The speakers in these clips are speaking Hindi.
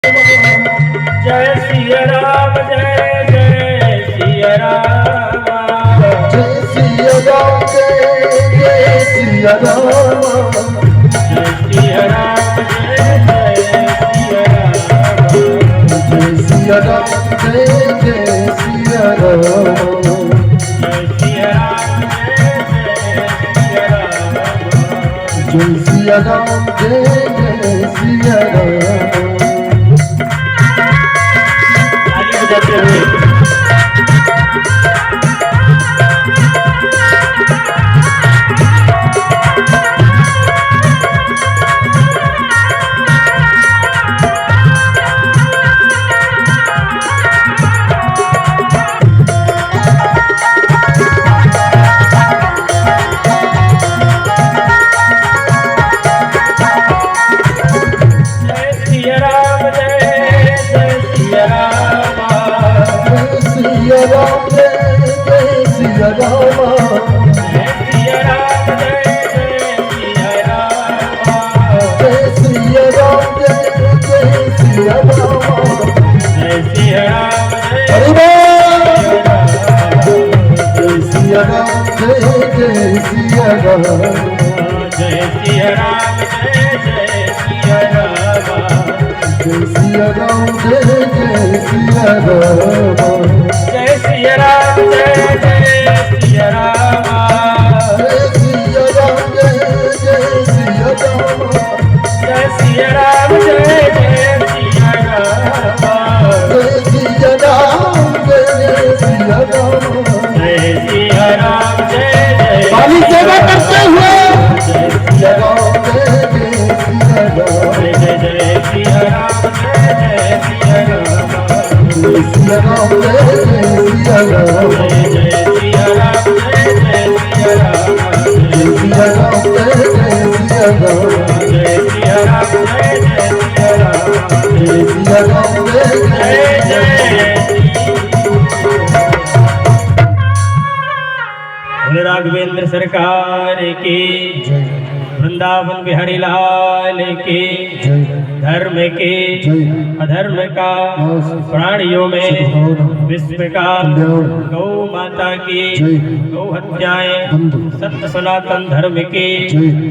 जय सिया राम जय जय सिया राम जय सिया राम जय सिया राम जय सिया राम जय सिया राम जय सिया राम जय सिया राम जय सिया राम जय सिया राम ताली बजाते हुए राघवेंद्र सरकार की वृंदावन बिहारी लाल की धर्म के अधर्म का प्राणियों में विश्व का गौ माता की गौ हत्याएं सत्य सनातन धर्म की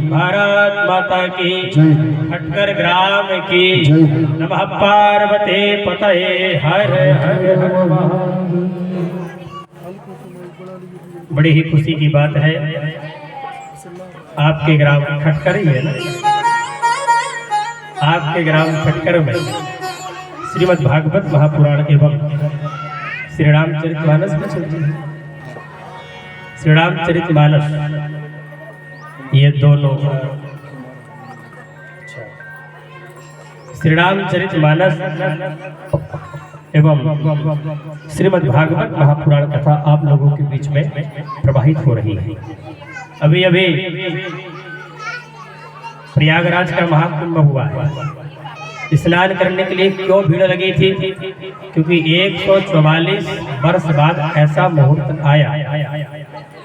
भारत माता की खटकर ग्राम की नमः पार्वती पतये हर हर हर। बड़ी ही खुशी की बात है, आपके ग्राम खटकर ही है ना, आपके ग्राम खटकर में श्रीमद् भागवत महापुराण एवं श्री रामचरितमानस में चलती है। श्री रामचरितमानस ये दोनों श्री रामचरितमानस एवं श्रीमद् भागवत महापुराण कथा आप लोगों के बीच में प्रवाहित हो रही है। अभी अभी प्रयागराज का महाकुंभ हुआ है। स्नान करने के लिए क्यों भीड़ लगी थी? क्योंकि 144 वर्ष बाद ऐसा मुहूर्त आया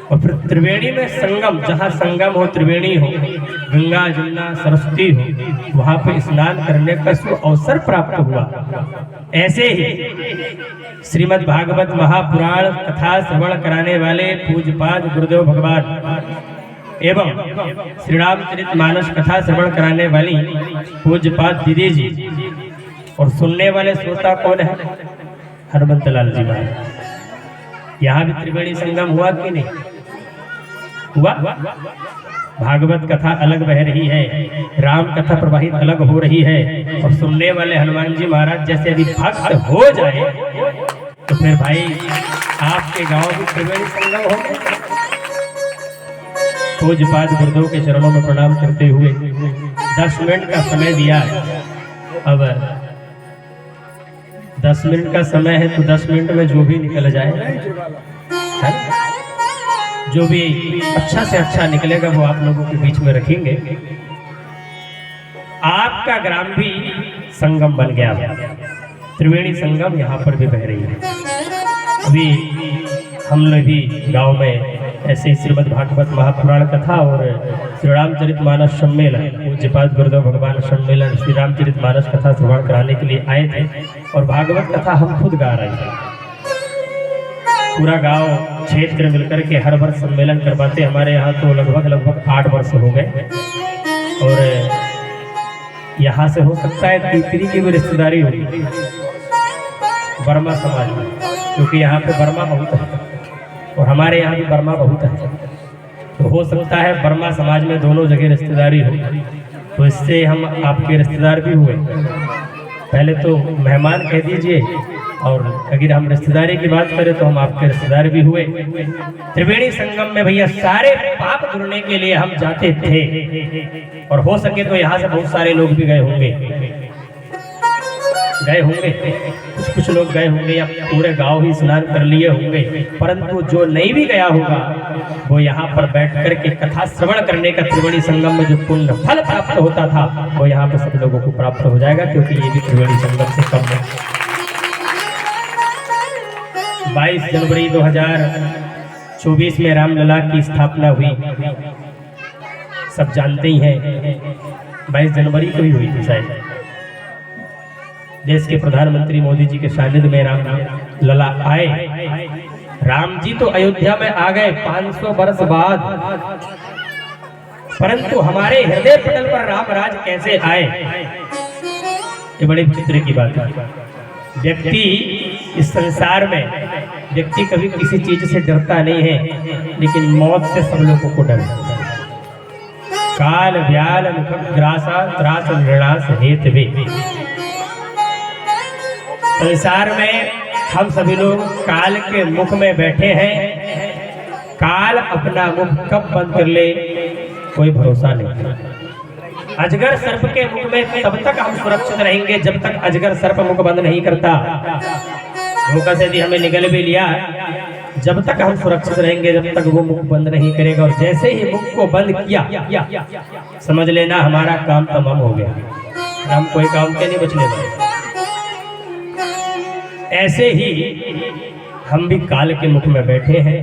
और फिर त्रिवेणी में संगम, जहाँ संगम हो, त्रिवेणी हो, गंगा जमुना सरस्वती हो, वहां पे स्नान करने का अवसर प्राप्त हुआ। ऐसे ही श्रीमद् भागवत महापुराण कथा श्रवण कराने वाले पूज्यपाद गुरुदेव भगवान एवं श्री रामचरितमानस कथा श्रवण कराने वाली पूज्यपाद दीदी जी और सुनने वाले श्रोता कौन है? हनुमंत लाल जी महाराज। यहाँ भी त्रिवेणी संगम हुआ कि नहीं हुआ? भागवत कथा अलग बह रही है, राम कथा प्रवाहित अलग हो रही है, और सुनने वाले हनुमान जी महाराज जैसे यदि भक्त हो जाए तो फिर भाई आपके गांव भी त्रिवेणी संगम हो। पूज्यपाद गुरुदेव के चरणों में प्रणाम करते हुए 10 मिनट का समय दिया है। अब 10 मिनट का समय है तो 10 मिनट में जो भी निकल जाए, जो भी अच्छा से अच्छा निकलेगा वो आप लोगों के बीच में रखेंगे। आपका ग्राम भी संगम बन गया है, त्रिवेणी संगम यहाँ पर भी बह रही है। अभी हम लोग भी गांव में ऐसे ही श्रीमद् भागवत महापुराण कथा और श्री रामचरितमानस सम्मेलन, पूज्यपाद गुरुदेव भगवान सम्मेलन श्री रामचरितमानस कथा श्रवण कराने के लिए आए थे। और भागवत कथा हम खुद गा रहे थे, पूरा गांव क्षेत्र मिलकर के हर वर्ष सम्मेलन करवाते। हमारे यहाँ तो लगभग 8 वर्ष हो गए। और यहाँ से हो सकता है तीसरी की भी रिश्तेदारी होगी वर्मा समाज में, क्योंकि यहाँ पे वर्मा बहुत है और हमारे यहाँ भी वर्मा बहुत है। तो हो सकता है वर्मा समाज में दोनों जगह रिश्तेदारी हो, तो इससे हम आपके रिश्तेदार भी हुए। पहले तो मेहमान कह दीजिए, और अगर हम रिश्तेदारी की बात करें तो हम आपके रिश्तेदार भी हुए। त्रिवेणी संगम में भैया सारे पाप धुलने के लिए हम जाते थे, और हो सके तो यहाँ से बहुत सारे लोग भी गए होंगे, कुछ लोग गए होंगे, या पूरे गांव ही स्नान कर लिए होंगे। परंतु जो नहीं भी गया होगा वो यहाँ पर बैठ कर के कथा श्रवण करने का त्रिवेणी संगम में जो पुण्य फल प्राप्त होता था वो यहाँ पे सब लोगों को प्राप्त हो जाएगा, क्योंकि ये भी त्रिवेणी संगम से कम है। 22 जनवरी 2024 में रामलला की स्थापना हुई, सब जानते ही हैं। 22 जनवरी को ही हुई थी शायद। देश के प्रधानमंत्री मोदी जी के सानिध्य में रामलला आए। राम जी तो अयोध्या में आ गए 500 वर्ष बाद, परंतु हमारे हृदय पटल पर राम राज कैसे आए, ये बड़े विचित्र की बात है। व्यक्ति इस संसार में व्यक्ति कभी किसी चीज से डरता नहीं है, लेकिन मौत से सब लोगों को डर है। काल व्याल ग्रासा त्रास नृणास हेतवे, संसार में हम सभी लोग काल के मुख में बैठे हैं। काल अपना मुख कब बंद कर ले कोई भरोसा नहीं। अजगर सर्प के मुख में तब तक हम सुरक्षित रहेंगे जब तक अजगर सर्प मुख बंद नहीं करता। धोखा से भी हमें निगल भी लिया, जब तक हम सुरक्षित रहेंगे जब तक वो मुख बंद नहीं करेगा। और जैसे ही मुख को बंद किया समझ लेना हमारा काम तमाम हो गया, हम कोई काम के नहीं बचने वाले। ऐसे ही हम भी काल के मुख में बैठे हैं।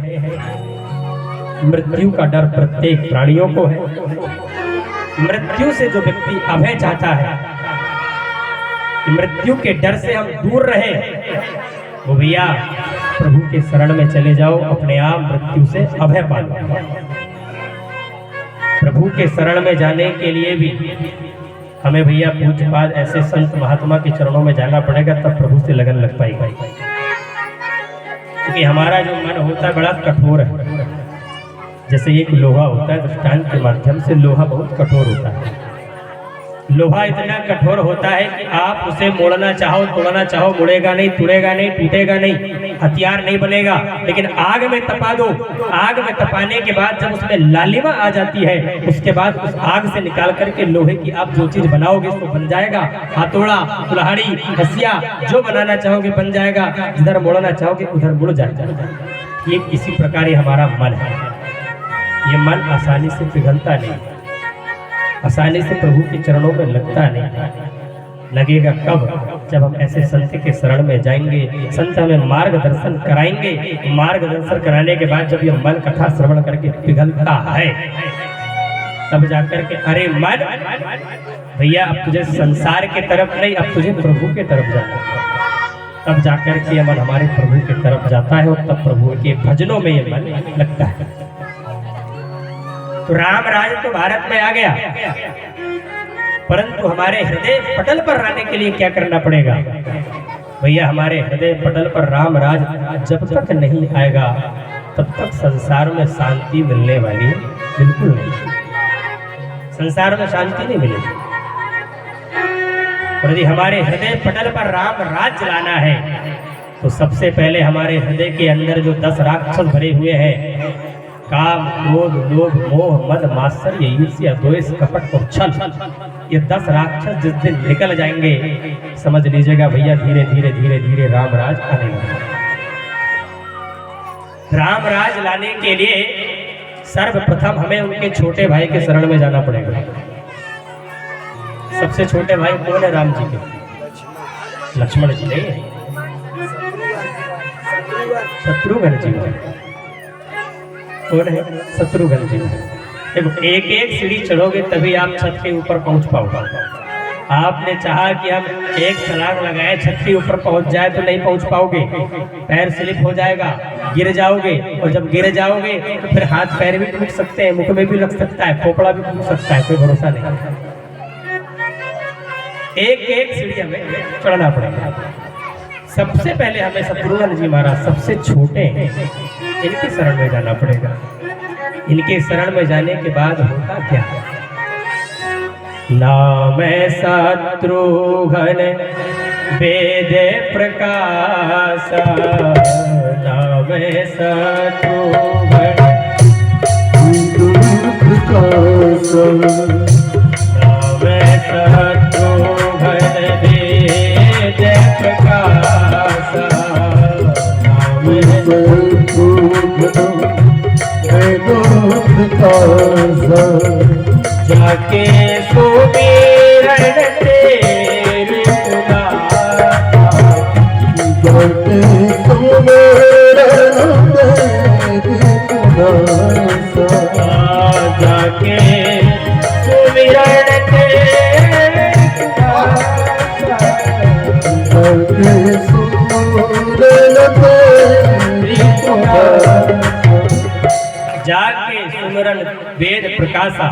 मृत्यु का डर प्रत्येक प्राणियों को है। मृत्यु से जो व्यक्ति अभय चाहता है कि मृत्यु के डर से हम दूर रहे, वो भैया प्रभु के शरण में चले जाओ, अपने आप मृत्यु से अभय पा लो। प्रभु के शरण में जाने के लिए भी हमें भैया पूज्यपाद ऐसे संत महात्मा के चरणों में जाना पड़ेगा, तब प्रभु से लगन लग पाएगा। क्योंकि हमारा जो मन होता है बड़ा कठोर है। जैसे एक लोहा होता है, दृष्टांत के माध्यम से लोहा बहुत कठोर होता है। लोहा इतना कठोर होता है कि आप उसे मोड़ना चाहो, तोड़ना चाहो, मुड़ेगा नहीं, तुड़ेगा नहीं, टूटेगा नहीं, हथियार नहीं बनेगा। लेकिन आग में तपा दो, आग में तपाने के बाद जब उसमें लालिमा आ जाती है, उसके बाद उस आग से निकाल करके लोहे की आप जो चीज बनाओगे उसको बन जाएगा। हथौड़ा, कुल्हाड़ी, हसिया जो बनाना चाहोगे बन जाएगा, जिधर मोड़ना चाहोगे उधर मुड़ जाएगा। ये इसी प्रकार ही हमारा मन है। ये मन आसानी से पिघलता नहीं, आसानी से प्रभु के चरणों में लगता नहीं। लगेगा कब? जब हम ऐसे संत के शरण में जाएंगे, संत हमें मार्गदर्शन कराएंगे। मार्गदर्शन कराने के बाद जब ये मन कथा श्रवण करके पिघलता है, तब जाकर के अरे मन भैया अब तुझे संसार के तरफ नहीं, अब तुझे प्रभु के तरफ जाना है। तब जाकर के ये मन हमारे प्रभु के तरफ जाता है, और तब प्रभु के भजनों में ये मन लगता है। तो राम राज तो भारत में आ गया, परंतु हमारे हृदय पटल पर रहने के लिए क्या करना पड़ेगा भैया? हमारे हृदय पटल पर राम राज जब तक नहीं आएगा तब तक संसार में शांति मिलने वाली बिल्कुल नहीं। संसार में शांति नहीं मिलेगी। और यदि हमारे हृदय पटल पर राम राज चलाना है तो सबसे पहले हमारे हृदय के अंदर जो 10 राक्षस भरे हुए हैं, काम, क्रोध, लोभ, मोह, मद, मात्सर्य, ईर्ष्या, द्वेष, कपट और छल, ये 10 राक्षस जिस दिन निकल जाएंगे, समझ लीजिएगा भैया धीरे धीरे धीरे धीरे राम राज आने लगा। राम राज लाने के लिए सर्वप्रथम हमें उनके छोटे भाई के शरण में जाना पड़ेगा। सबसे छोटे भाई कौन है राम जी के? लक्ष्मण जी नहीं, शत्रुघ्न जी। कौन है? शत्रुघ्न जी। देखो एक एक सीढ़ी चढ़ोगे तभी आप छत के ऊपर पहुंच पाओगे। आपने चाहा कि हम एक छलांग लगाए छत के ऊपर पहुंच जाए तो नहीं पहुंच पाओगे, पैर स्लिप हो जाएगा, गिर जाओगे, और जब गिर जाओगे तो फिर हाथ पैर भी टूट सकते हैं, मुख में भी लग सकता है, खोपड़ा भी टूट सकता है, कोई भरोसा नहीं। एक एक सीढ़ी हमें चढ़ना पड़ेगा। सबसे पहले हमें शत्रुघ्न जी महाराज सबसे छोटे हैं, इनकी शरण में जाना पड़ेगा। इनके शरण में जाने के बाद होता क्या है? नाम शत्रुघ्न वेद प्रकाश, नाम शत्रुघ्न प्रकाश, नाम शत्रुघ्न वेद प्रकाश, नाम जाके सुमिरन तेरी जाके सुमिरन तेरी जाके सुमिरन जाके सुमरन वेद प्रकाशा,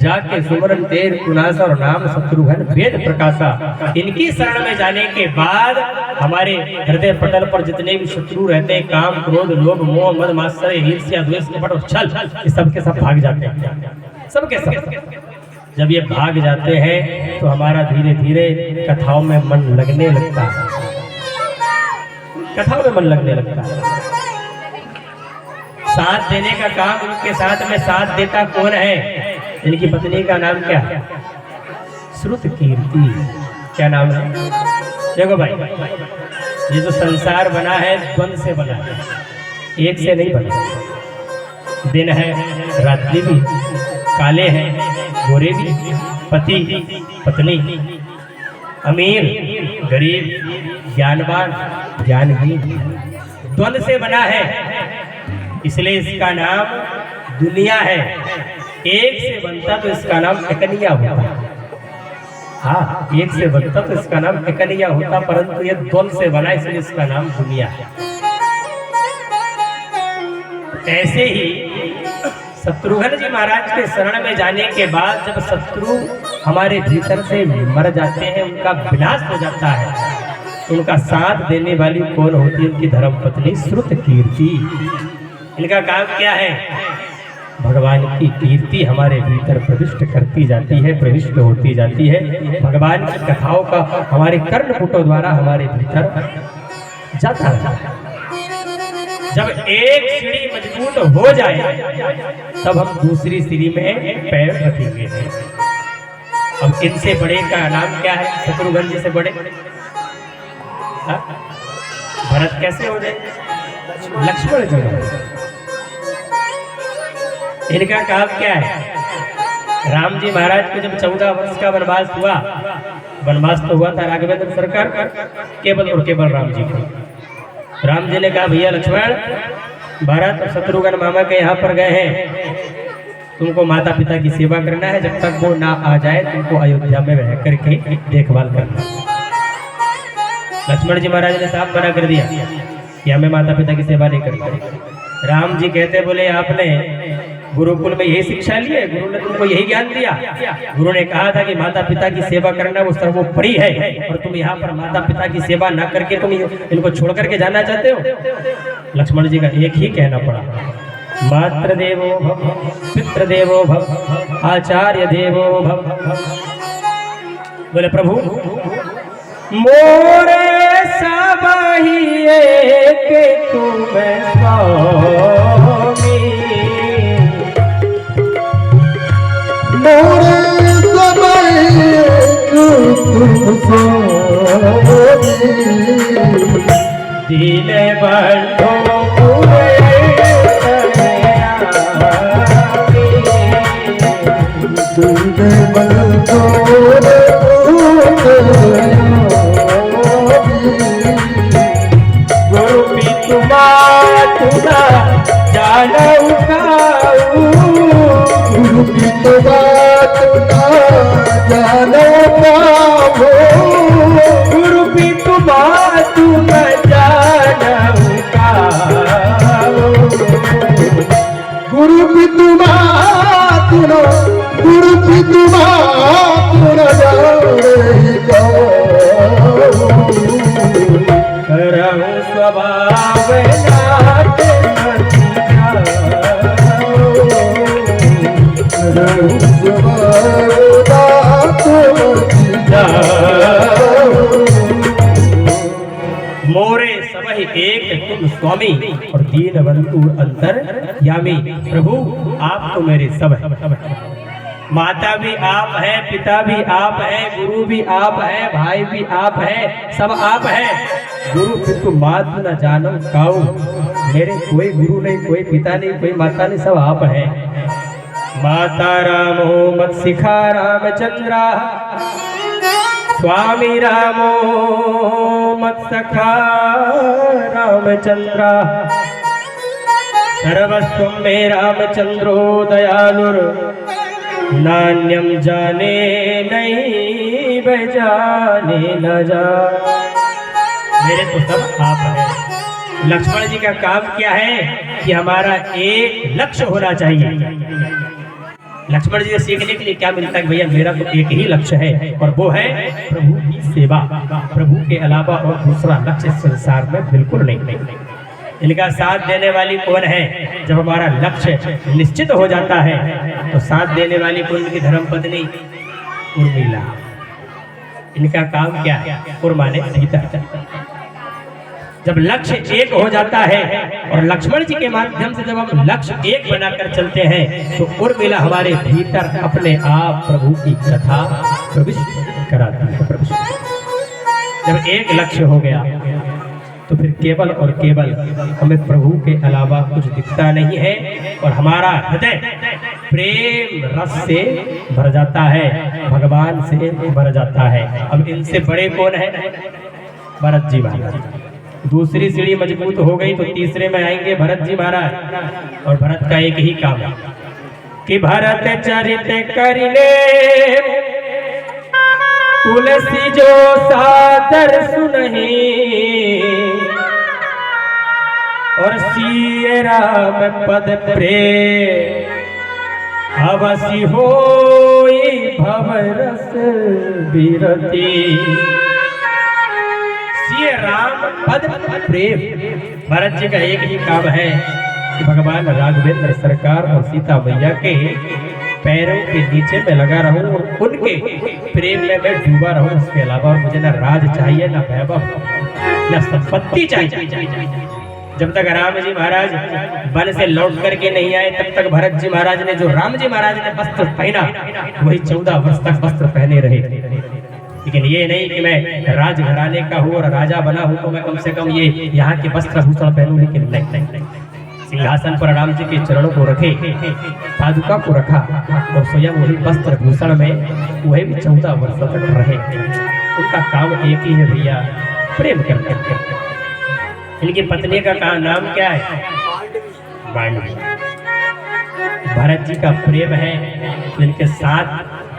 जाके सुमरन तेर कुनासा और नाम शत्रुघ्न वेद प्रकाशा। इनकी शरण में जाने के बाद हमारे हृदय पटल पर जितने भी शत्रु रहते हैं, काम क्रोध लोभ मोह मद मात्सर्य ईर्ष्या द्वेष कपट और छल, ये सबके सब भाग जाते हैं, सबके सब। जब ये भाग जाते हैं तो हमारा धीरे धीरे कथाओं में मन लगने लगता है, कथाओं में मन लगने लगता है। साथ देने का काम उनके साथ में साथ देता कौन है? इनकी पत्नी का नाम क्या है? श्रुत कीर्ति। क्या नाम है? देखो भाई, ये जो संसार बना है द्वंद से बना है, एक से नहीं बना। दिन है रात्रि भी, काले हैं गोरे भी, पति पत्नी, अमीर गरीब, ज्ञानवान ज्ञानहीन, द्वंद से बना है। इसलिए इसका नाम दुनिया है। एक से बनता तो इसका नाम एकनिया होता। हाँ, एक से बनता तो इसका नाम एकनिया होता, परंतु ये द्वंद से बना इसलिए इसका नाम दुनिया है। ऐसे ही शत्रुघ्न जी महाराज के शरण में जाने के बाद जब शत्रु हमारे भीतर से मर जाते हैं, उनका विनाश हो जाता है, तो उनका साथ देने वाली कौन होती है? उनकी धर्मपत्नी श्रुत कीर्ति। इनका काम क्या है? भगवान की कीर्ति हमारे भीतर प्रविष्ट करती जाती है, प्रविष्ट होती जाती है। भगवान की कथाओं का हमारे कर्णपुटों द्वारा हमारे भीतर जाता है। जब एक सीढ़ी मजबूत हो जाए तब हम दूसरी सीढ़ी में पैर रखेंगे। अब इनसे बड़े का नाम क्या है? शत्रुघ्न जी से बड़े भरत कैसे हो जाए? लक्ष्मण जी। इनका काम क्या है? राम जी महाराज को जब 14 वर्ष का वनवास हुआ, वनवास तो हुआ था राघवेंद्र सरकार का, केवल और केवल राम जी को। राम जी ने कहा, भैया लक्ष्मण, भरत और शत्रुघ्न मामा के यहाँ पर गए हैं, तुमको माता पिता की सेवा करना है, जब तक वो ना आ जाए तुमको अयोध्या में रह करके देखभाल करना। लक्ष्मण जी महाराज ने साफ मना कर दिया कि हमें माता पिता की सेवा नहीं करनी। राम जी कहते, बोले आपने गुरुकुल में यही शिक्षा ली है, गुरु ने तुमको यही ज्ञान दिया। गुरु ने कहा था कि माता पिता की सेवा करना वो सर्वोपरि है, और तुम यहाँ पर माता पिता की सेवा न करके तुम इनको छोड़ करके जाना चाहते हो। लक्ष्मण जी का एक ही कहना पड़ा, मातृदेवो भव, पितृदेवो भव, आचार्य देवो भव। बोले प्रभु, मोरे सब ही एक तुम स्वामी, मोरे समय तुम स्वामी, दिल बंधो पूरे दिल बंधो गुरु भी तुम्हारा जानू तू न जानऊ का गुरु पितुमा तुनो गुरु पितुमा तुनो जाने का करहु स्वभाव नाथ मति मोरे सबहि एक तुम स्वामी और दीन बंधु अंतर यामी। प्रभु आप तो मेरे सब है, माता भी आप है, पिता भी आप है, गुरु भी आप है, भाई भी आप है, सब आप है। गुरु पितु मात न जानो काऊ, मेरे कोई गुरु नहीं, कोई पिता नहीं, कोई माता नहीं, सब आप है। माता रामो मत सिखा रामचंद्रा, स्वामी रामो मत सखा रामचंद्रा, सर्वस्व में रामचंद्रो दयालुर, नान्यम जाने नहीं बजाने न जा। मेरे तो सब आप हैं। लक्ष्मण जी का काम क्या है कि हमारा एक लक्ष्य होना चाहिए। लक्ष्मण जी से सीखने के लिए क्या मिलता है? भैया मेरा तो एक ही लक्ष्य है और वो है प्रभु की सेवा। प्रभु के अलावा और दूसरा लक्ष्य संसार में बिल्कुल नहीं। इनका साथ देने वाली कौन है? जब हमारा लक्ष्य निश्चित हो जाता है तो साथ देने वाली कौन? की धर्मपत्नी उर्मिला। इनका काम क्या है? उर्मा ने सीता। जब लक्ष्य एक हो जाता है और लक्ष्मण जी के माध्यम से जब हम लक्ष्य एक बनाकर चलते हैं तो उर्मिला हमारे भीतर अपने आप प्रभु की कथा प्रविष्ट कराती है। जब एक लक्ष्य हो गया तो फिर केवल और केवल हमें प्रभु के अलावा कुछ दिखता नहीं है और हमारा हृदय प्रेम रस से भर जाता है, भगवान से भर जाता है। अब इनसे बड़े कौन है? भरत जी महाराज। दूसरी सीढ़ी मजबूत हो गई तो तीसरे में आएंगे भरत जी महाराज। और भरत का एक ही काम है कि भरत चरित करिले तुलसी जो सादर सुनहि, और सिय राम पद प्रेम अवसि होई भवरस बिरती। सिय राम पद प्रेम। भरत जी का एक ही काम है कि भगवान राघवेंद्र सरकार और सीता मैया के पैरों के नीचे में लगा रहूं और उनके प्रेम में मैं डूबा रहूं। उसके अलावा मुझे ना राज चाहिए, ना वैभव, ना संपत्ति चाहिए। जब तक राम जी महाराज वन से लौट करके नहीं आए तब तक भरत जी महाराज ने जो राम जी महाराज ने वस्त्र पहना वही 14 वर्ष तक वस्त्र पहने रहे। लेकिन ये नहीं कि मैं राजघराने का हूँ और राजा बना हूँ तो मैं कम से कम ये यहाँ के वस्त्र भूषण पहनूं। लेकिन नहीं, सिंहासन पर राम जी के चरणों को रखे, पादुका को रखा और स्वयं वही वस्त्र भूषण में वही भी 14 वर्ष तक रहे। उनका काम एक ही है भैया, प्रेम करके। इनकी पत्नी का नाम क्या है? मांडवी। भरत जी का प्रेम है इनके साथ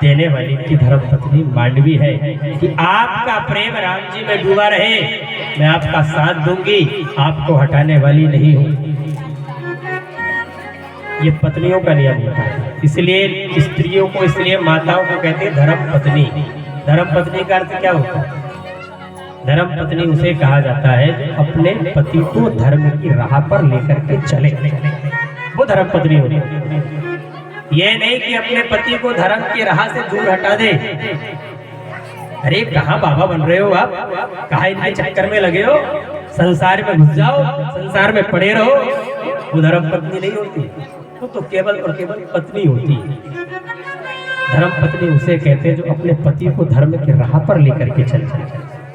देने वाली की धर्म पत्नी मांडवी है कि आपका प्रेम राम जी में डूबा रहे, मैं आपका साथ दूंगी, आपको हटाने वाली नहीं हूं। ये पत्नियों का नियम होता है। इसलिए स्त्रियों को, इसलिए माताओं को कहते हैं धर्म पत्नी। धर्म पत्नी का अर्थ क्या होता है? धर्म पत्नी उसे कहा जाता है जो अपने पति को धर्म की राह पर लेकर के चले, वो धर्म पत्नी होती है। ये नहीं कि अपने पति को धर्म की राह से दूर हटा दे। अरे कहाँ बाबा बन रहे हो आप? कहाँ इनके चक्कर में लगे हो? संसार में घुस जाओ, संसार में पड़े रहो। वो धर्म पत्नी नहीं होती, वो तो केवल और केवल पत्नी होती है। धर्म पत्नी उसे कहते हैं जो अपने पति को धर्म की राह पर लेकर के चले,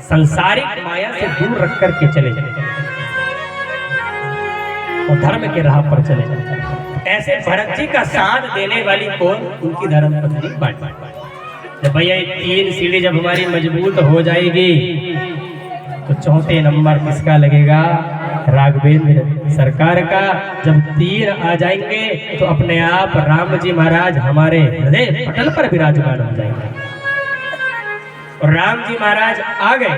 संसारिक माया से दूर रख करके चले और धर्म के राह पर चले। ऐसे भरत जी का साथ देने वाली कौन? उनकी धर्म पत्नी मांडवी। जब भैया 3 सीढ़ी जब हमारी मजबूत हो जाएगी तो चौथे नंबर किसका लगेगा? राघवेंद्र सरकार का। जब 3 आ जाएंगे तो अपने आप राम जी महाराज हमारे हृदय पटल पर विराजमान हो जाएंगे। और राम जी महाराज आ गए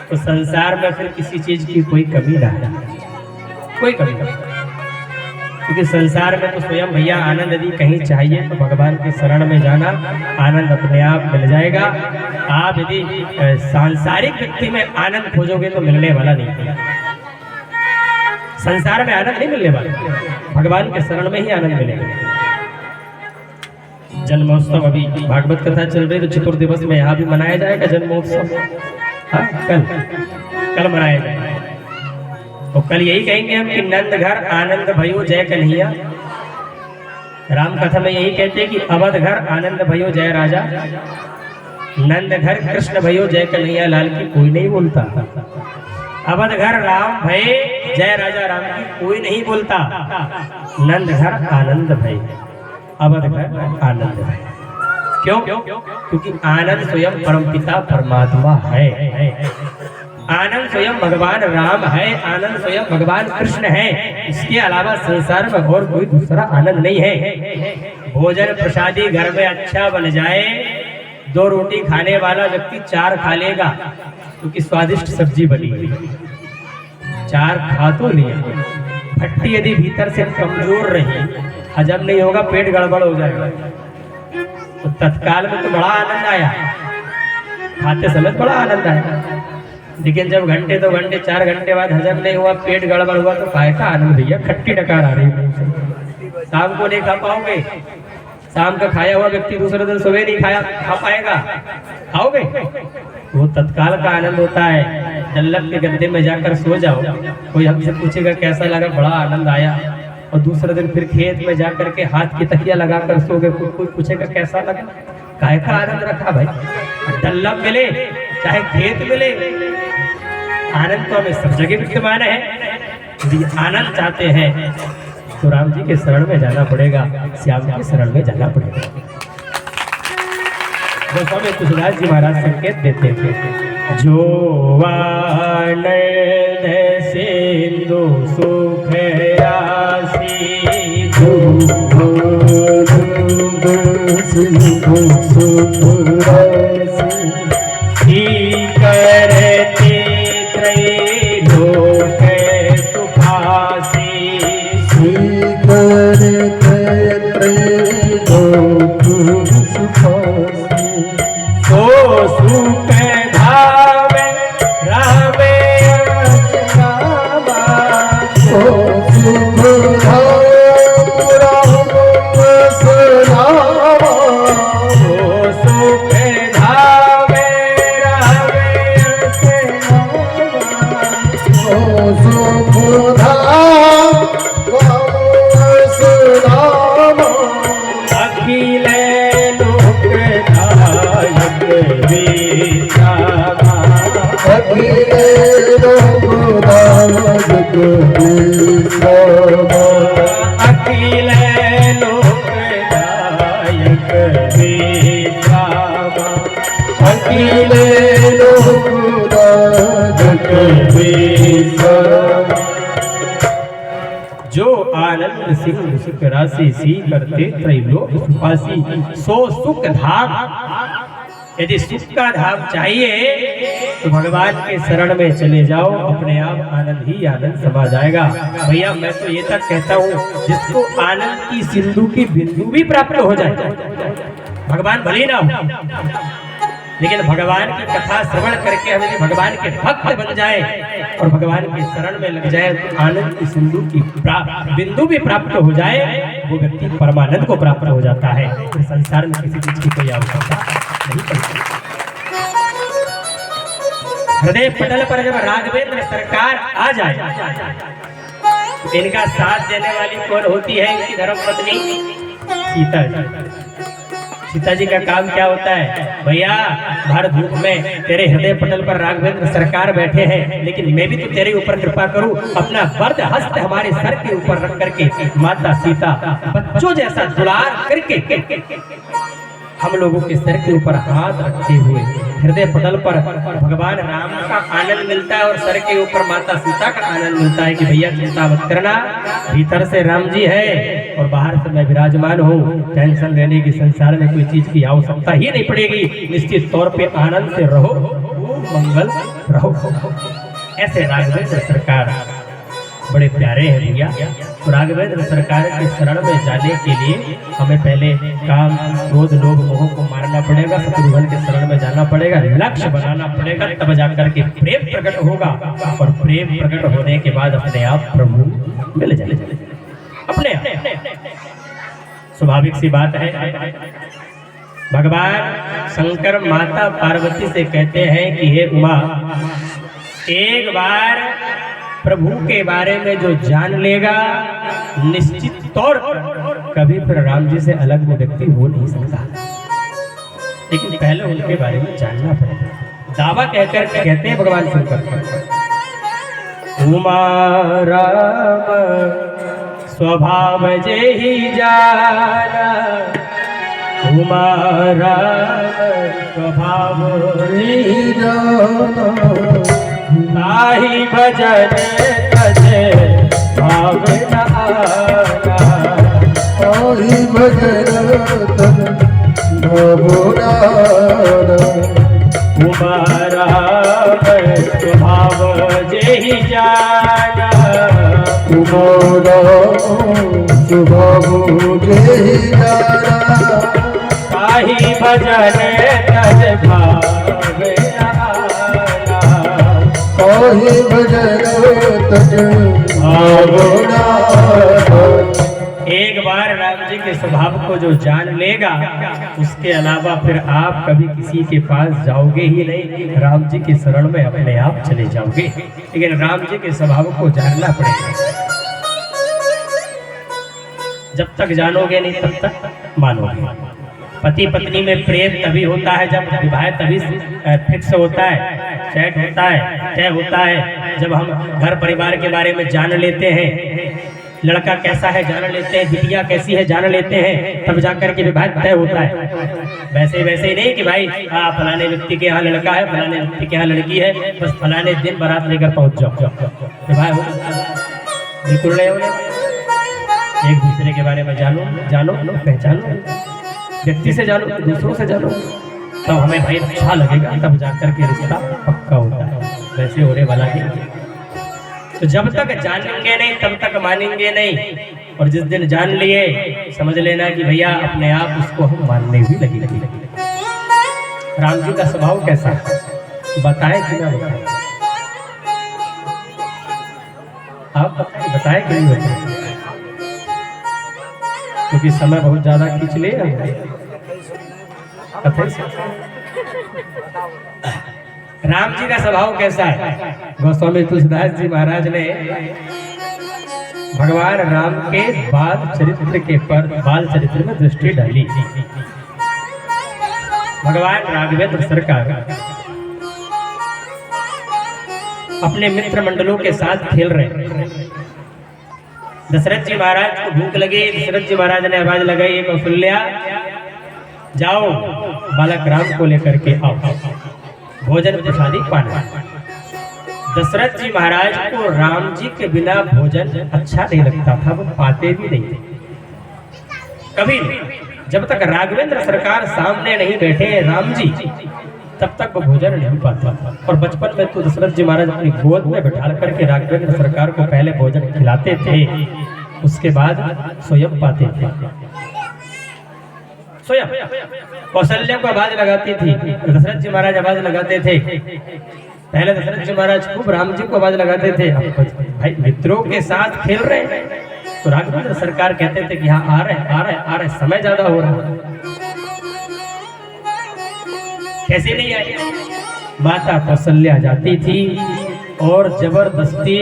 तो संसार में फिर किसी चीज की कोई कमी ना है, कोई कमी नहीं। क्योंकि संसार में तो स्वयं भैया आनंद यदि कहीं चाहिए तो भगवान की शरण में जाना, आनंद अपने आप मिल जाएगा। आप यदि सांसारिक व्यक्ति में आनंद खोजोगे तो मिलने वाला नहीं है, संसार में आनंद नहीं मिलने वाला, भगवान के शरण में ही आनंद मिलेगा। जन्मोत्सव अभी भागवत कथा चल रही, तो चतुर्दिवस में यहाँ भी मनाया जाएगा जन्मोत्सव। हाँ, कल मनाया जाएगा। तो कल यही कहेंगे हम कि नंद घर आनंद भयो जय कन्हैया। राम कथा में यही कहते हैं कि अवध घर आनंद भयो जय राजा, नंद घर कृष्ण भयो जय कन्हैया लाल की कोई नहीं बोलता। अवध घर राम भय जय राजा राम की कोई नहीं बोलता। नंद घर आनंद भय, अवध घर आनंद भय। क्यों? क्योंकि आनंद स्वयं परमपिता परमात्मा है, आनंद स्वयं भगवान राम है, आनंद स्वयं भगवान कृष्ण है। इसके अलावा संसार में और कोई दूसरा आनंद नहीं है। भोजन प्रसादी घर में अच्छा बन जाए, 2 रोटी खाने वाला व्यक्ति 4 खा लेगा क्योंकि स्वादिष्ट सब्जी बनी, 4 खा तो लिया। भट्टी यदि भीतर से कमजोर रही, हजम नहीं होगा, पेट गड़बड़ हो जाएगा। तो तत्काल में तो बड़ा आनंद आया, खाते समय बड़ा आनंद आया, लेकिन जब घंटे 2 घंटे 4 घंटे बाद हजम नहीं हुआ, पेट गड़बड़ हुआ, तो काय का आनंद भैया, खट्टी डकार आ रही है। शाम को नहीं खा पाओगे, शाम का खाया हुआ व्यक्ति दूसरे दिन सुबह नहीं खा पाएगा, खाओगे? वो तत्काल का आनंद होता है। डल्लब के गद्दे में जाकर सो जाओ, कोई हमसे पूछेगा कैसा लगा, बड़ा आनंद आया, और दूसरे दिन फिर खेत में जाकर के हाथ की तकिया लगाकर सोगे, कोई पूछेगा कैसा लगा, काय का आनंद रखा भाई। डल्लब मिले चाहे खेत मिले, आनंद तो हमें सब जगह विद्यमान है। यदि आनंद चाहते हैं तो राम जी के शरण में जाना पड़ेगा, श्याम के शरण में जाना पड़ेगा। जो स्वामी तुलसीदास जी महाराज संकेत देते थे, जो आनंद सिंधु सुख आसी, करते त्रैलोक सुखासी, सो सुख धावे रामे रामा, सो सुख धावे रामा, सो सुख धावे अखिल लोकदायक विश्रामा, अखिल लोकदायक विश्रामा, अखिल लोकदायक विश्रामा, अखिल लोकदायक विश्रामा। जो आनंद सिंह सुख राशि सी करते त्रैलोक सुखासी, सो सुख धाम। यदि सुख का धाम चाहिए तो भगवान के शरण में चले जाओ, अपने आप आनंद ही आनंद समा जाएगा। भैया मैं तो ये तक कहता हूँ, जिसको आनंद की सिंधु की बिंदु भी प्राप्त हो जाए, भगवान भले ना हो, लेकिन भगवान की कथा श्रवण करके हमें भगवान के भक्त बन जाए और भगवान के शरण में लग जाए, तो आनंद की सिंधु की बिंदु भी प्राप्त हो जाए, वो व्यक्ति परमानंद को प्राप्त हो जाता है। तो संसार में किसी चीज की कोई आवश्यकता नहीं पड़ती। हृदय पटल पर जब राघवेंद्र सरकार आ जाए, इनका साथ देने वाली कौन होती है? इनकी धर्मपत्नी सीता जी। सीता जी का काम क्या होता है? भैया भर धूप में तेरे हृदय पटल पर राघवेंद्र सरकार बैठे हैं, लेकिन मैं भी तो तेरे ऊपर कृपा करूं, अपना वरद हस्त हमारे सर के ऊपर रख करके माता सीता बच्चों जैसा दुलार करके हम लोगों के सिर के ऊपर हाथ रखे हुए हृदय पटल पर भगवान राम का आनंद मिलता है और सर के ऊपर माता सीता का आनंद मिलता है कि भैया चिंता मत करना, भीतर से राम जी है और बाहर से मैं विराजमान हूँ। टेंशन लेने की संसार में कोई चीज की आवश्यकता ही नहीं पड़ेगी। निश्चित तौर पे आनंद से रहो, मंगल रहो। ऐसे राघवेंद्र सरकार बड़े प्यारे हैं भैया। तो राघवेंद्र सरकार के शरण में जाने के लिए हमें पहले काम क्रोध लोभ मोह को मारना पड़ेगा, शत्रुघ्न के शरण में जाना पड़ेगा, लक्ष्य बनाना पड़ेगा, तब जाकर के प्रेम प्रकट होगा और प्रेम प्रकट होने के बाद अपने आप प्रभु मिल जाए अपने आप। स्वाभाविक सी बात है। भगवान शंकर माता पार्वती से कहते हैं कि हे उमा, एक बार प्रभु के बारे में जो जान लेगा निश्चित तौर पर कभी फिर राम जी से अलग वो व्यक्ति हो नहीं सकता, लेकिन पहले उनके बारे में जानना पड़ेगा। दावा कहकर के कहते हैं भगवान शंकर, उमा राम स्वभाव जे ही जाना, उमा राम स्वभाव जे ही जाना, ताहि भजन तजे भावना आना, ताहि भजन तजे भावना आना, उमा राम स्वभाव जेहि जाना, उमा राम स्वभाव जेहि जाना, ताहि भजन तजे भावना एक बार राम जी के स्वभाव को जो जान लेगा उसके अलावा फिर आप कभी किसी के पास जाओगे ही नहीं, राम जी की शरण में अपने आप चले जाओगे। लेकिन राम जी के स्वभाव को जानना पड़ेगा। जब तक जानोगे नहीं तब तक मानोगे। पति पत्नी में प्रेम तभी होता है जब विवाह तभी फिक्स होता है, सेट होता है, तय होता है जब हम घर परिवार के बारे में जान लेते हैं, लड़का कैसा है जान लेते हैं, बिटिया कैसी है जान लेते हैं, तब जाकर के विवाह तय होता है। वैसे ही नहीं कि भाई फलाने व्यक्ति के यहाँ लड़का है, फलाने व्यक्ति के यहाँ लड़की है, बस फलाने दिन बारात लेकर पहुंच जाओ, विवाह हो बिल्कुल नहीं होने। एक दूसरे के बारे में जानो पहचानो, व्यक्ति से जानो, दूसरों से जानो, तब हमें भाई अच्छा लगेगा, तब जाकर के रिश्ता पक्का होता है। वैसे होने वाला ही। तो जब तक जानेंगे नहीं तब तक मानेंगे नहीं, और जिस दिन जान लिए समझ लेना कि भैया अपने आप उसको हम मानने भी लगी। राम जी का स्वभाव कैसा है बताएं कि ना बताएं? आप बताएं कि नहीं बताएं? क्योंकि समय बहुत ज्यादा खींच लिया। राम जी का स्वभाव कैसा है? गोस्वामी तुलसीदास जी महाराज ने भगवान राम के बाल चरित्र में दृष्टि डाली। भगवान राघवेंद्र सरकार अपने मित्र मंडलों के साथ खेल रहे। दशरथ जी महाराज को भूख लगी। दशरथ जी महाराज ने आवाज लगाई, कौशल्या जाओ बालक राम को लेकर के आओ, भोजन प्रसादी पाना। दशरथ जी महाराज को राम जी के बिना भोजन अच्छा नहीं लगता था, वो पाते भी नहीं थे कभी नहीं। जब तक राघवेंद्र सरकार सामने नहीं बैठे राम जी तब तक वो भोजन नहीं पाता था। और बचपन में तो दशरथ जी महाराज अपनी गोद में बैठा करके राघवेंद्र सरकार को पहले भोजन खिलाते थे, उसके बाद स्वयं पाते थे। स्वयं कौशल्या को आवाज लगाती थी, दशरथ जी महाराज आवाज लगाते थे। पहले दशरथ जी महाराज खूब राम जी को आवाज लगाते थे। भाई मित्रों के साथ खेल रहे हैं तो राघवेंद्र सरकार कहते थे कि हाँ आ रहे, समय ज्यादा हो रहा है। कैसे नहीं आई? माता कौशल्या जाती थी और जबरदस्ती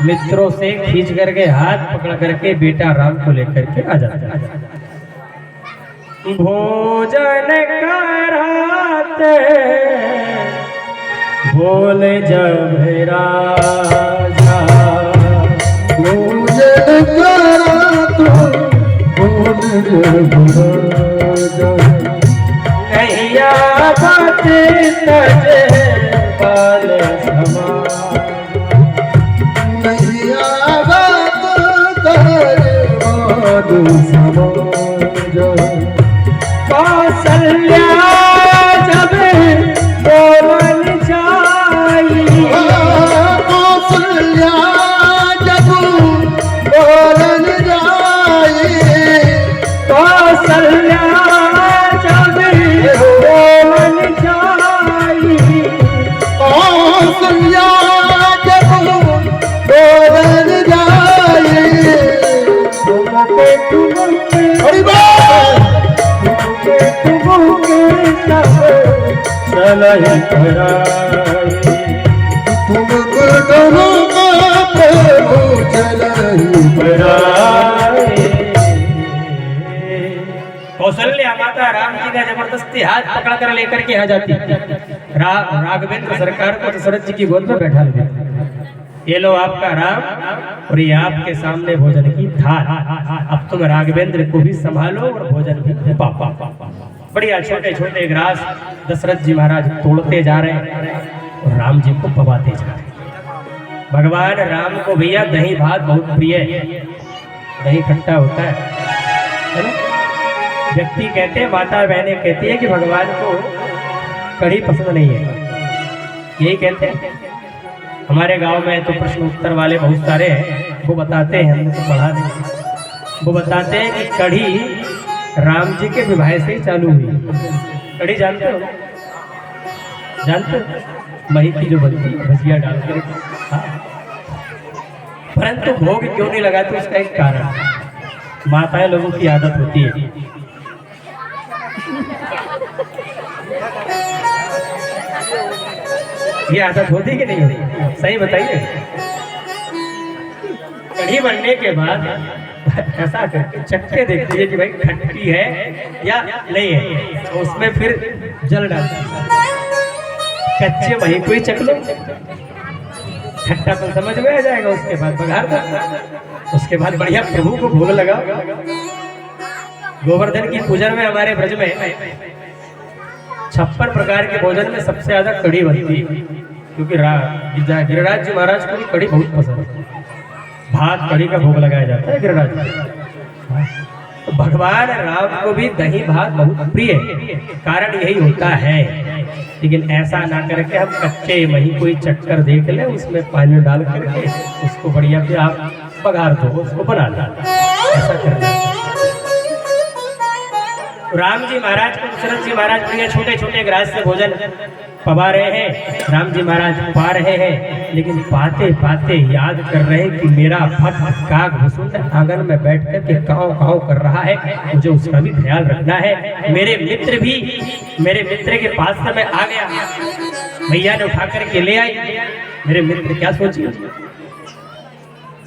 मित्रों से खींच करके हाथ पकड़ करके बेटा राम को लेकर के आ जाता। भोजन कराते बोले जब राजा, भोजन कराते बोले जब राजा, तजे बाल समाज। नहीं आवत दरबार समाज। कौशल्या जब बोलन जाई, कौशल्या जब बोलन जाई, कौशल्या जब बोलन जाई, कौशल्या जब बोलन जाई। तुमके तुमके हरि बोल। तुमके तब चलहि कराई। तुमको डरो प्रभु चलहि कराई। कौशल्या माता राम जी का जबरदस्ती हाथ पकड़ कर लेकर के आ जाती। राघवेंद्र सरकार को दशरथ जी की गोद में बैठा लेते। ये लो आपका राम और ये आपके सामने भोजन की थाल। अब तुम राघवेंद्र को भी संभालो और भोजन भी पाओ। बढ़िया छोटे छोटे ग्रास दशरथ जी महाराज तोड़ते जा रहे हैं और राम जी को पवाते जा रहे हैं। भगवान राम को भैया दही भात बहुत प्रिय है। दही खट्टा होता है ना। व्यक्ति कहते हैं, माता बहनें कहती है कि भगवान को कढ़ी पसंद नहीं है। यही कहते हैं। हमारे गांव में तो प्रश्न उत्तर वाले बहुत सारे हैं, वो बताते हैं, हमने तो पढ़ा नहीं। वो बताते हैं कि कढ़ी राम जी के विवाह से ही चालू हुई। कढ़ी जानते हो? जानते हो? मही की जो बनती है भजिया डालकर। हाँ। परंतु भोग क्यों नहीं लगाते उसका एक कारण, माताएं लोगों की आदत होती है। ये आदत होती कि नहीं होती? सही बताइए। कढ़ी बनने के बाद ऐसा करके चक्के देखती है कि भाई खट्टी है या नहीं है, तो उसमें फिर जल डालती है। कच्चे वही कोई चख लो, खट्टापन समझ में आ जाएगा। उसके बाद बघार दो, उसके बाद बढ़िया प्रभु को भोग लगाओ। गोवर्धन की पूजन में हमारे ब्रज में 56 प्रकार के भोजन में सबसे ज्यादा कढ़ी बनती है, क्योंकि गिरिराज जी महाराज को भी कढ़ी बहुत पसंद है। भात कढ़ी का भोग लगाया जाता है गिरिराज जी। तो भगवान राम को भी दही भात बहुत प्रिय है, कारण यही होता है। लेकिन ऐसा ना करके हम कच्चे वही कोई चक्कर देख ले, उसमें पानी डाल करके उसको बढ़िया से आप पगार दो, उसको बना लो। ऐसा करना। राम जी महाराज को दशरथ जी महाराज बढ़िया छोटे छोटे ग्रास से भोजन पवा रहे हैं। राम जी महाराज पा रहे हैं, लेकिन पाते पाते याद कर रहे हैं कि मेरा भक्त काग भुसुंड आंगन में बैठ कर के काव काव कर रहा है, मुझे उसका भी ख्याल रखना है। मेरे मित्र के पास से मैं आ गया, भैया ने उठा करके ले आई। मेरे मित्र क्या सोचिए,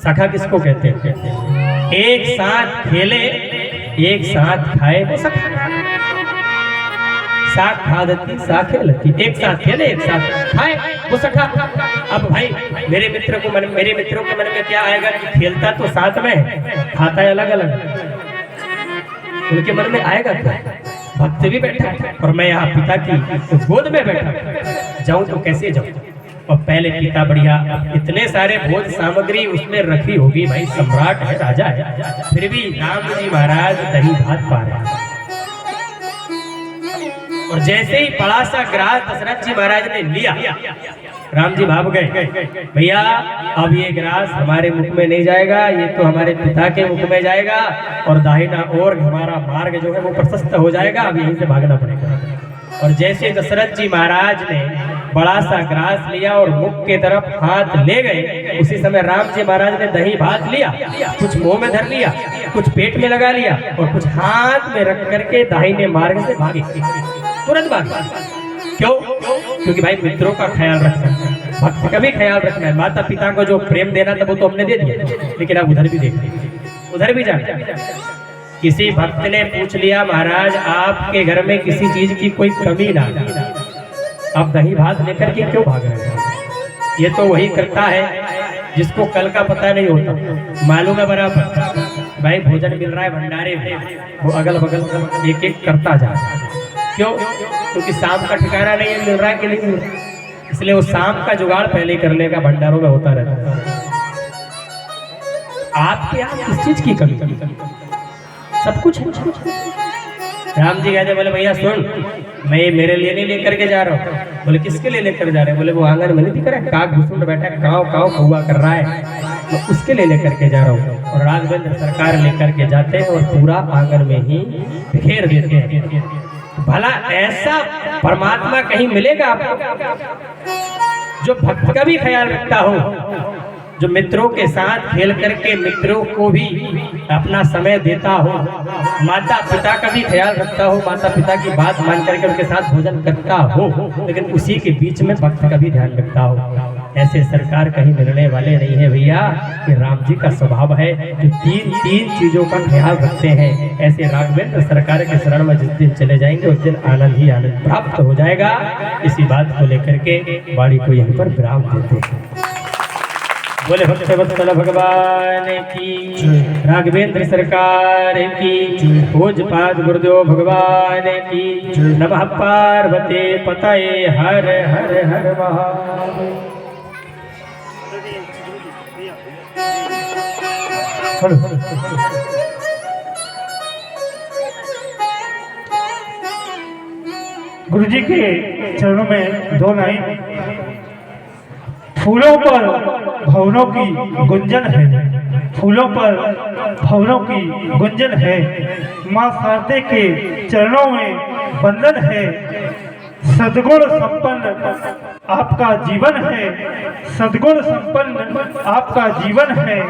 सखा किसको कहते हैं? एक साथ खेले एक साथ खाए वो सखा। साथ खादती साथ खेलती, एक साथ खेले एक साथ खाए वो सखा। अब भाई मेरे मित्रों के मन में क्या आएगा कि खेलता तो साथ में, खाता है अलग अलग। उनके मन में आएगा क्या? भक्त भी बैठा और मैं यहाँ पिता की गोद में बैठा, जाऊं तो कैसे जाऊं? और पहले पिता बढ़िया इतने सारे भोज सामग्री उसमें रखी होगी, भाई सम्राट है, राजा है, फिर भी राम जी महाराज दही भात पा रहे हैं। और जैसे ही बड़ा सा ग्रास दशरथ जी महाराज ने लिया, राम जी भाग गए, भैया अब ये ग्रास हमारे मुख में नहीं जाएगा, ये तो हमारे पिता के मुख में जाएगा और दाहिना ओर हमारा मार्ग जो है वो प्रशस्त हो जाएगा, अब यहीं से भागना पड़ेगा। और जैसे दशरथ जी महाराज ने बड़ा सा ग्रास लिया और मुख के तरफ हाथ ले गए, उसी समय राम जी महाराज ने दही भात लिया, कुछ मुंह में धर लिया, कुछ पेट में लगा लिया और कुछ हाथ में रख करके दाहिने मार्ग से भागे, तुरंत भागे। क्यों? क्योंकि भाई मित्रों का ख्याल रखना है, भक्त का भी ख्याल रखना है। माता पिता को जो प्रेम देना था वो तो हमने दे दिया, लेकिन अब उधर भी देखिए, उधर भी जाना। किसी भक्त ने पूछ लिया, महाराज आपके घर में किसी चीज की कोई कमी ना, आप दही भात लेकर के क्यों भाग रहे हैं? ये तो वही करता है जिसको कल का पता नहीं होता, मालूम है बराबर भाई भोजन मिल रहा है भंडारे में, वो अगल बगल एक एक करता जा रहा है। क्यों? क्योंकि शाम का ठिकाना नहीं है, मिल रहा है कि नहीं मिल रहा, इसलिए वो शाम का जुगाड़ पहले ही कर लेगा, भंडारों में होता रहता है। आपके यहाँ किस चीज की कमी? सब कुछ है। राम जी कहते बोले भैया सुन, मैं ये मेरे लिए नहीं लेकर के जा रहा हूँ। बोले किसके लिए लेकर जा रहे हैं? बोले वो आंगन में नहीं दिख रहा है, काग घुसुंड बैठा है, काव काव कौवा कर रहा है, मैं उसके लिए लेकर के जा रहा हूँ। और राघवेंद्र सरकार लेकर के जाते हैं और पूरा आंगन में ही घेर देते हैं। भला ऐसा परमात्मा कहीं मिलेगा आपको जो भक्त का भी ख्याल रखता हो, जो मित्रों के साथ खेल करके मित्रों को भी अपना समय देता हो, माता पिता का भी ख्याल रखता हो, माता पिता की बात मान करके उनके साथ भोजन करता हो, लेकिन उसी के बीच में भक्त का भी ध्यान रखता हो। ऐसे सरकार कहीं मिलने वाले नहीं है भैया। ये राम जी का स्वभाव है जो तीन चीजों का ख्याल रखते हैं। ऐसे राघवेंद्र सरकार के शरण में जिस दिन चले जाएंगे उस दिन आनंद ही आनंद प्राप्त हो जाएगा। इसी बात को लेकर के वाणी को यहीं पर विराम देते हैं। बोले भक्त वत्सल भगवान की, राघवेंद्र सरकार की, पूज्यपाद गुरुदेव भगवान की, नमः पार्वती पतये हर हर हर महादेव। गुरु जी के चरणों में दो लाइन। फूलों पर भवनों की गुंजन है, फूलों पर भवनों की गुंजन है, माँ शारदे के चरणों में बंधन है। सद्गुण संपन्न आपका जीवन है, सद्गुण संपन्न आपका जीवन है।